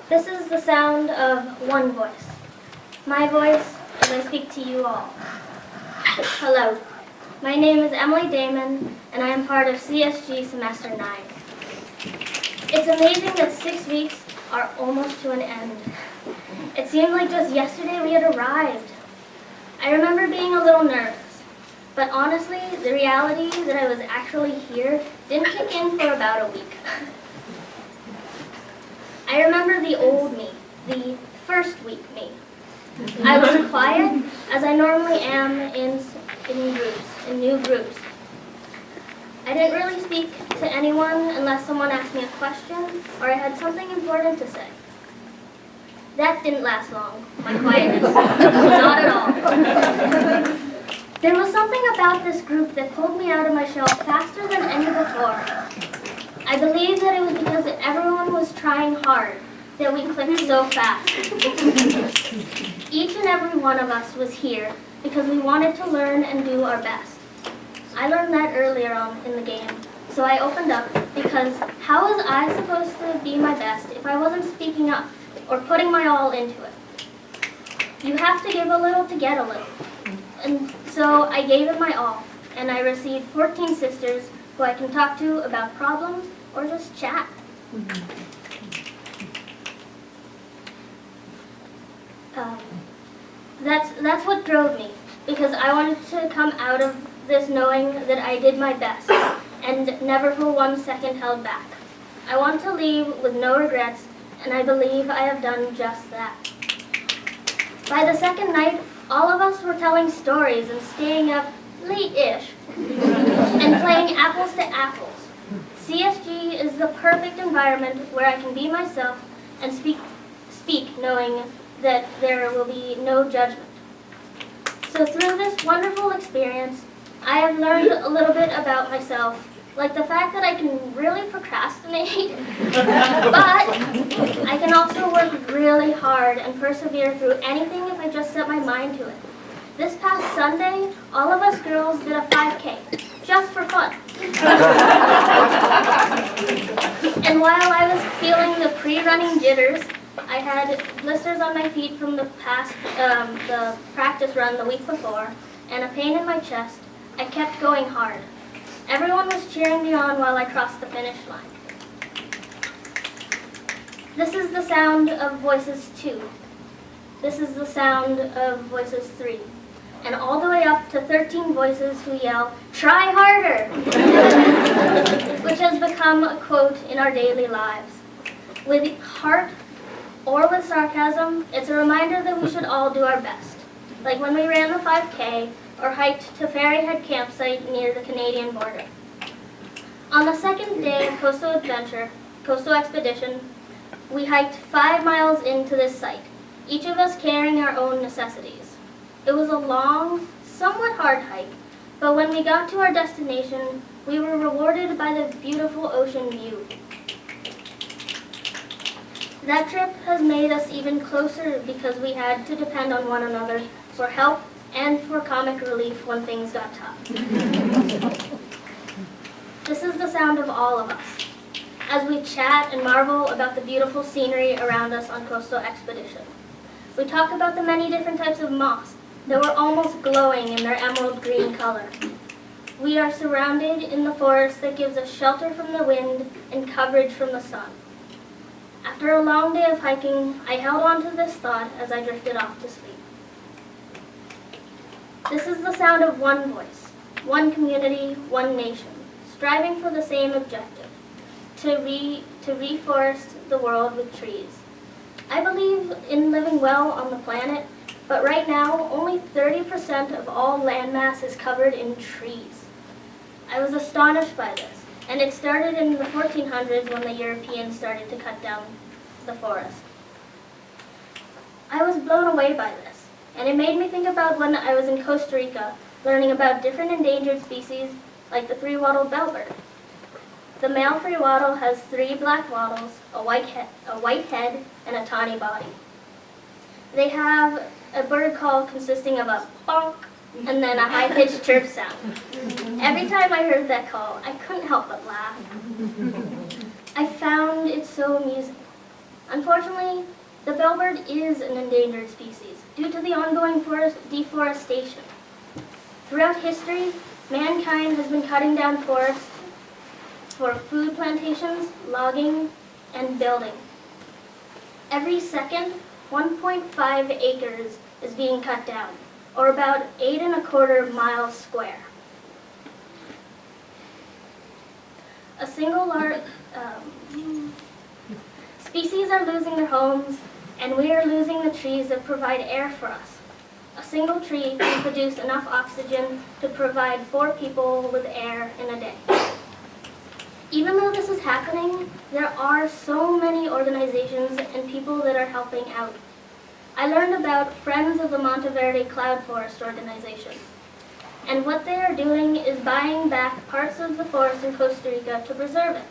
This is the sound of one voice. My voice as I speak to you all. Hello. My name is Emily Damon, and I am part of CSG Semester 9. It's amazing that 6 weeks are almost to an end. It seemed like just yesterday we had arrived. I remember being a little nervous, but honestly, the reality that I was actually here didn't kick in for about a week. I remember the old me, the first week me. I was quiet, as I normally am in new groups. I didn't really speak to anyone unless someone asked me a question or I had something important to say. That didn't last long, my quietness. Not at all. There was something about this group that pulled me out of my shell faster than any before. I believe that it was because everyone was trying hard that we clicked so fast. Each and every one of us was here because we wanted to learn and do our best. I learned that earlier on in the game, so I opened up because how was I supposed to be my best if I wasn't speaking up or putting my all into it? You have to give a little to get a little. And so I gave it my all, and I received 14 sisters who I can talk to about problems or just chat. That's what drove me, because I wanted to come out of this knowing that I did my best and never for 1 second held back. I want to leave with no regrets, and I believe I have done just that. By the second night, all of us were telling stories and staying up late-ish and playing apples to apples. CSG is the perfect environment where I can be myself and speak knowing that there will be no judgment. So through this wonderful experience, I have learned a little bit about myself, like the fact that I can really procrastinate, but I can also work really hard and persevere through anything if I just set my mind to it. This past Sunday, all of us girls did a 5K, just for fun. And while I was feeling the pre-running jitters, I had blisters on my feet from the practice run the week before, and a pain in my chest. I kept going hard. Everyone was cheering me on while I crossed the finish line. This is the sound of voices 2. This is the sound of voices 3. And all the way up to 13 voices who yell, "Try harder!" which has become a quote in our daily lives. With heart or with sarcasm, it's a reminder that we should all do our best. Like when we ran the 5K or hiked to Ferryhead campsite near the Canadian border. On the second day of Coastal Expedition, we hiked 5 miles into this site, each of us carrying our own necessities. It was a long, somewhat hard hike, but when we got to our destination, we were rewarded by the beautiful ocean view. That trip has made us even closer because we had to depend on one another for help and for comic relief when things got tough. This is the sound of all of us, as we chat and marvel about the beautiful scenery around us on Coastal Expedition. We talk about the many different types of moss that were almost glowing in their emerald green color. We are surrounded in the forest that gives us shelter from the wind and coverage from the sun. After a long day of hiking, I held on to this thought as I drifted off to sleep. This is the sound of one voice, one community, one nation, striving for the same objective, to reforest the world with trees. I believe in living well on the planet, but right now, only 30% of all landmass is covered in trees. I was astonished by this, and it started in the 1400s when the Europeans started to cut down the forest. I was blown away by this, and it made me think about when I was in Costa Rica, learning about different endangered species like the three-wattled bellbird. The male three-wattle has 3 black wattles, a white head, and a tawny body. They have a bird call consisting of a bonk and then a high-pitched chirp sound. Every time I heard that call, I couldn't help but laugh. I found it so amusing. Unfortunately, the bellbird is an endangered species due to the ongoing forest deforestation. Throughout history, mankind has been cutting down forests for food plantations, logging, and building. Every second, 1.5 acres is being cut down, or about 8¼ miles square. A single large species are losing their homes, and we are losing the trees that provide air for us. A single tree can produce enough oxygen to provide 4 people with air in a day. Even though this is happening, there are so many organizations and people that are helping out. I learned about Friends of the Monteverde Cloud Forest organization. And what they are doing is buying back parts of the forest in Costa Rica to preserve it.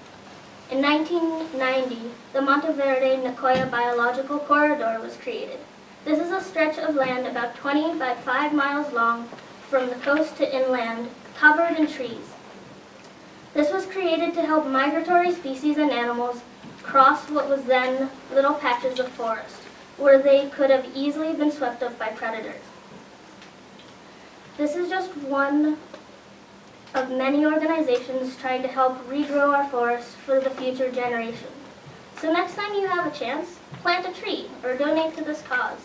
In 1990, the Monteverde Nicoya Biological Corridor was created. This is a stretch of land about 20 by 5 miles long from the coast to inland, covered in trees. This was created to help migratory species and animals cross what was then little patches of forest, where they could have easily been swept up by predators. This is just one of many organizations trying to help regrow our forests for the future generation. So next time you have a chance, plant a tree or donate to this cause.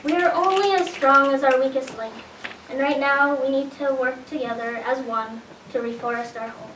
We are only as strong as our weakest link, and right now we need to work together as one to reforest our home.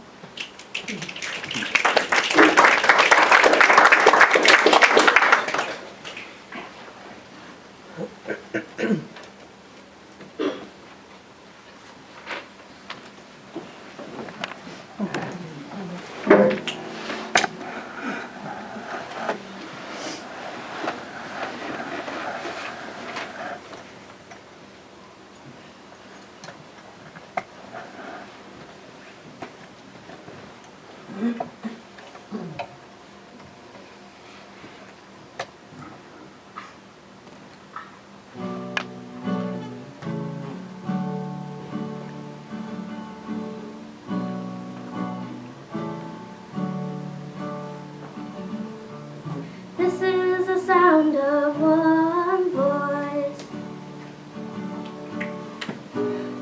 This is the sound of one voice,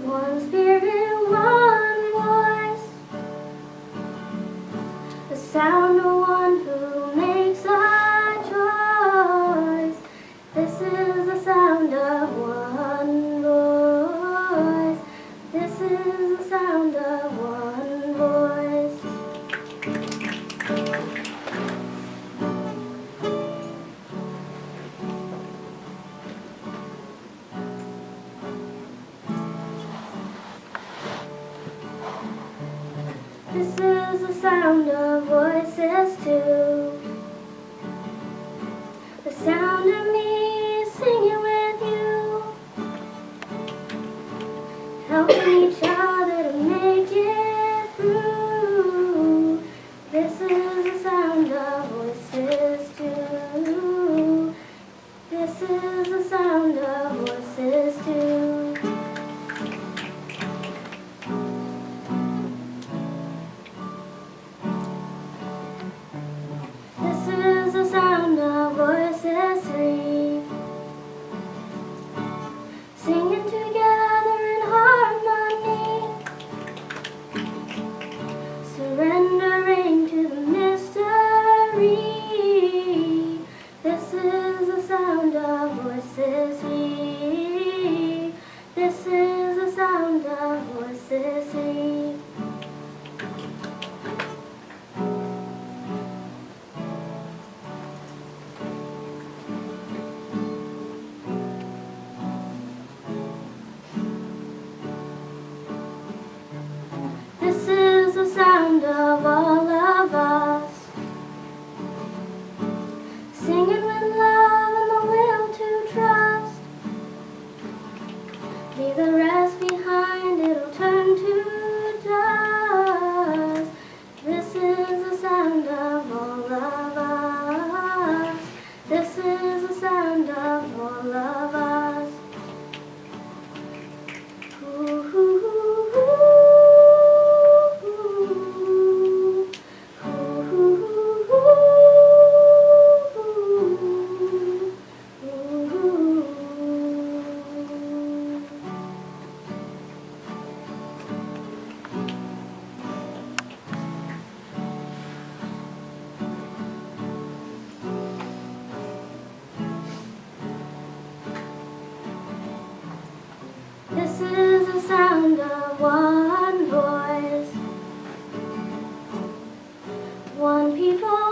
one spirit, one voice, the sound of one who makes a choice. This is the sound of one voice, this is the sound of one voice. This is the sound of voices too. The sound of me singing with you, helping each other to make it through. This is the sound of voices too. This is the sound of voices too. This is the sound of voices three, singing together in harmony. one voice, one people.